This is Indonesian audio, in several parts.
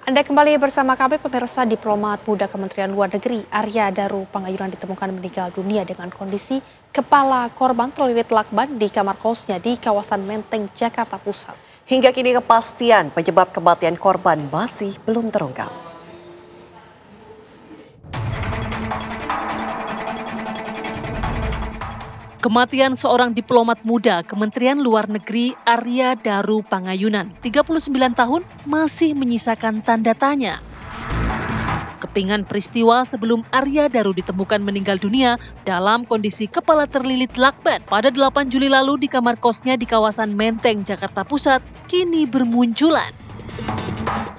Anda kembali bersama kami, pemirsa. Diplomat muda Kementerian Luar Negeri Arya Daru Pangayunan ditemukan meninggal dunia dengan kondisi kepala korban terlilit lakban di kamar kosnya di kawasan Menteng, Jakarta Pusat. Hingga kini kepastian penyebab kematian korban masih belum terungkap. Kematian seorang diplomat muda Kementerian Luar Negeri Arya Daru Pangayunan, 39 tahun, masih menyisakan tanda tanya. Kepingan peristiwa sebelum Arya Daru ditemukan meninggal dunia dalam kondisi kepala terlilit lakban pada 8 Juli lalu di kamar kosnya di kawasan Menteng, Jakarta Pusat, kini bermunculan.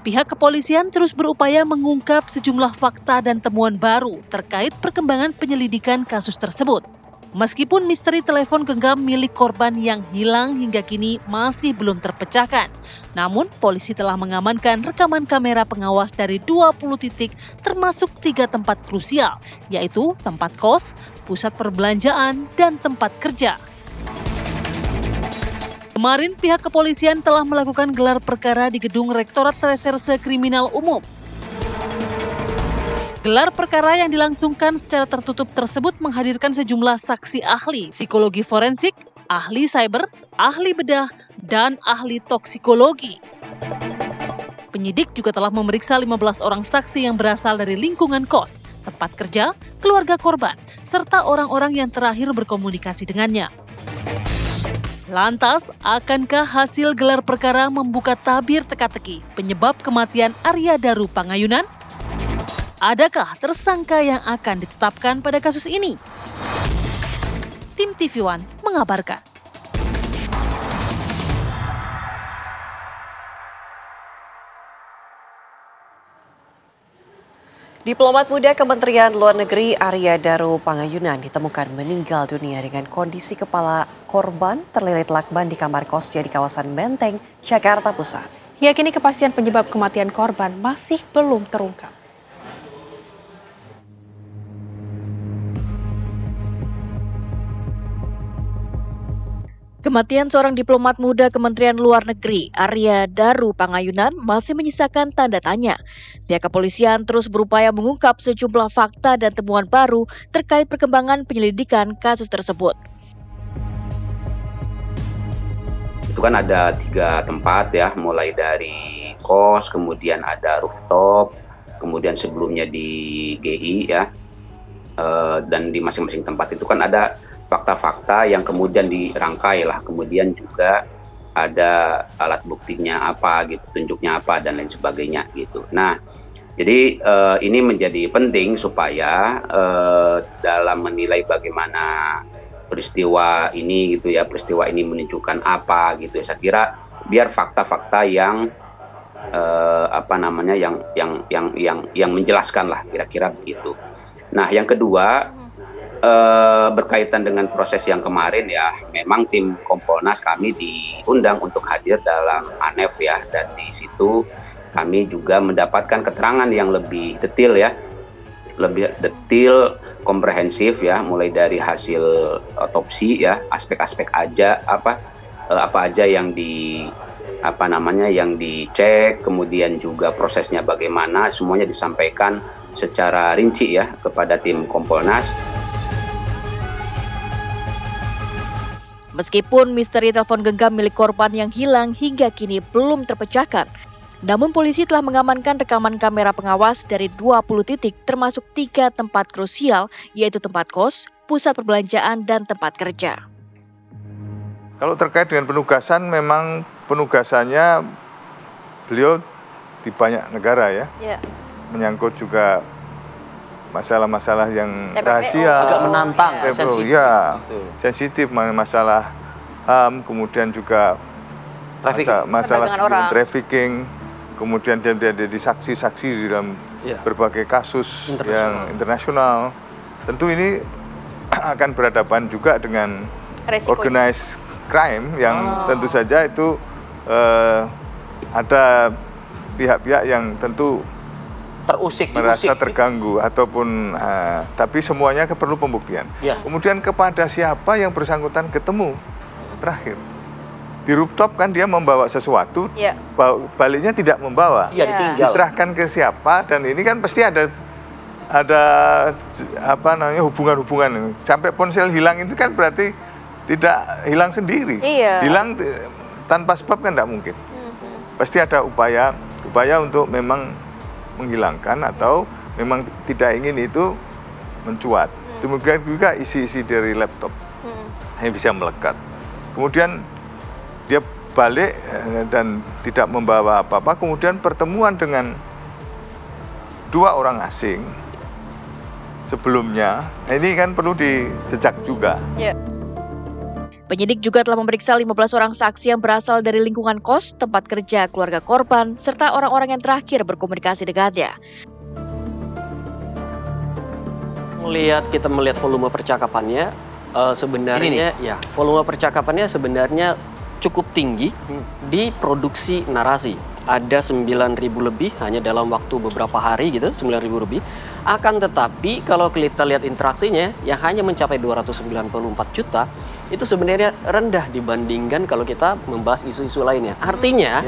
Pihak kepolisian terus berupaya mengungkap sejumlah fakta dan temuan baru terkait perkembangan penyelidikan kasus tersebut. Meskipun misteri telepon genggam milik korban yang hilang hingga kini masih belum terpecahkan, namun polisi telah mengamankan rekaman kamera pengawas dari 20 titik termasuk 3 tempat krusial, yaitu tempat kos, pusat perbelanjaan, dan tempat kerja. Kemarin pihak kepolisian telah melakukan gelar perkara di Gedung Rektorat Reserse Kriminal Umum. Gelar perkara yang dilangsungkan secara tertutup tersebut menghadirkan sejumlah saksi ahli psikologi forensik, ahli cyber, ahli bedah, dan ahli toksikologi. Penyidik juga telah memeriksa 15 orang saksi yang berasal dari lingkungan kos, tempat kerja, keluarga korban, serta orang-orang yang terakhir berkomunikasi dengannya. Lantas, akankah hasil gelar perkara membuka tabir teka-teki penyebab kematian Arya Daru Pangayunan? Adakah tersangka yang akan ditetapkan pada kasus ini? Tim TV One mengabarkan. Diplomat muda Kementerian Luar Negeri Arya Daru Pangayunan ditemukan meninggal dunia dengan kondisi kepala korban terlilit lakban di kamar kosnya di kawasan Menteng, Jakarta Pusat. Hingga kini kepastian penyebab kematian korban masih belum terungkap. Kematian seorang diplomat muda Kementerian Luar Negeri, Arya Daru Pangayunan, masih menyisakan tanda tanya. Pihak kepolisian terus berupaya mengungkap sejumlah fakta dan temuan baru terkait perkembangan penyelidikan kasus tersebut. Itu kan ada 3 tempat ya, mulai dari kos, kemudian ada rooftop, kemudian sebelumnya di GI ya, dan di masing-masing tempat itu kan ada fakta-fakta yang kemudian dirangkai lah, kemudian juga ada alat buktinya apa gitu, tunjuknya apa dan lain sebagainya gitu. Nah, jadi ini menjadi penting supaya dalam menilai bagaimana peristiwa ini gitu ya, peristiwa ini menunjukkan apa gitu. Saya kira biar fakta-fakta yang yang menjelaskan lah, kira-kira begitu. Nah, yang kedua, berkaitan dengan proses yang kemarin ya, memang tim Kompolnas kami diundang untuk hadir dalam ANEF ya, dan di situ kami juga mendapatkan keterangan yang lebih detail ya, komprehensif ya, mulai dari hasil otopsi ya, aspek-aspek aja apa aja yang yang dicek, kemudian juga prosesnya bagaimana, semuanya disampaikan secara rinci ya kepada tim Kompolnas. Meskipun misteri telepon genggam milik korban yang hilang hingga kini belum terpecahkan, namun polisi telah mengamankan rekaman kamera pengawas dari 20 titik termasuk 3 tempat krusial, yaitu tempat kos, pusat perbelanjaan, dan tempat kerja. Kalau terkait dengan penugasan, memang penugasannya beliau di banyak negara ya. Menyangkut juga masalah-masalah yang rahasia, agak menantang, sensitif, masalah HAM, kemudian juga masalah trafficking, kemudian dia jadi saksi-saksi di dalam berbagai kasus yang internasional. Tentu ini akan berhadapan juga dengan organized crime yang tentu saja itu ada pihak-pihak yang tentu merasa terganggu ataupun tapi semuanya perlu pembuktian. Kemudian kepada siapa yang bersangkutan ketemu terakhir. Di rooftop kan dia membawa sesuatu, baliknya tidak membawa. Iya, ditinggal. Diserahkan ke siapa, dan ini kan pasti ada apa namanya hubungan-hubungan. Sampai ponsel hilang itu kan berarti tidak hilang sendiri. Hilang tanpa sebab kan tidak mungkin. Pasti ada upaya untuk memang menghilangkan atau memang tidak ingin itu mencuat. Demikian juga isi-isi dari laptop yang bisa melekat. Kemudian dia balik dan tidak membawa apa-apa, kemudian pertemuan dengan 2 orang asing sebelumnya, ini kan perlu dijejak juga. Penyidik juga telah memeriksa 15 orang saksi yang berasal dari lingkungan kos, tempat kerja keluarga korban, serta orang-orang yang terakhir berkomunikasi dengannya. Kita melihat volume percakapannya, sebenarnya ya volume percakapannya sebenarnya cukup tinggi di produksi narasi. Ada 9.000 lebih hanya dalam waktu beberapa hari gitu, 9.000 lebih. Akan tetapi kalau kita lihat interaksinya yang hanya mencapai 294 juta, itu sebenarnya rendah dibandingkan kalau kita membahas isu-isu lainnya. Artinya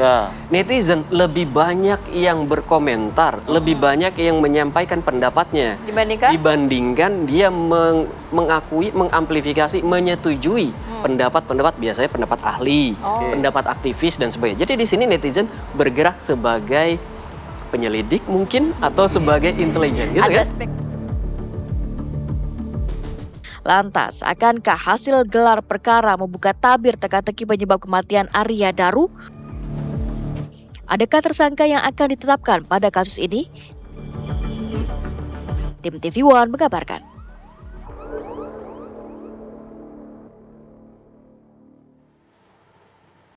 netizen lebih banyak yang berkomentar, lebih banyak yang menyampaikan pendapatnya dibandingkan dia mengakui, mengamplifikasi, menyetujui pendapat-pendapat, biasanya pendapat ahli, pendapat aktivis dan sebagainya. Jadi di sini netizen bergerak sebagai penyelidik mungkin atau sebagai intelijen gitu kan. Lantas, akankah hasil gelar perkara membuka tabir teka-teki penyebab kematian Arya Daru? Adakah tersangka yang akan ditetapkan pada kasus ini? Tim TV One mengabarkan.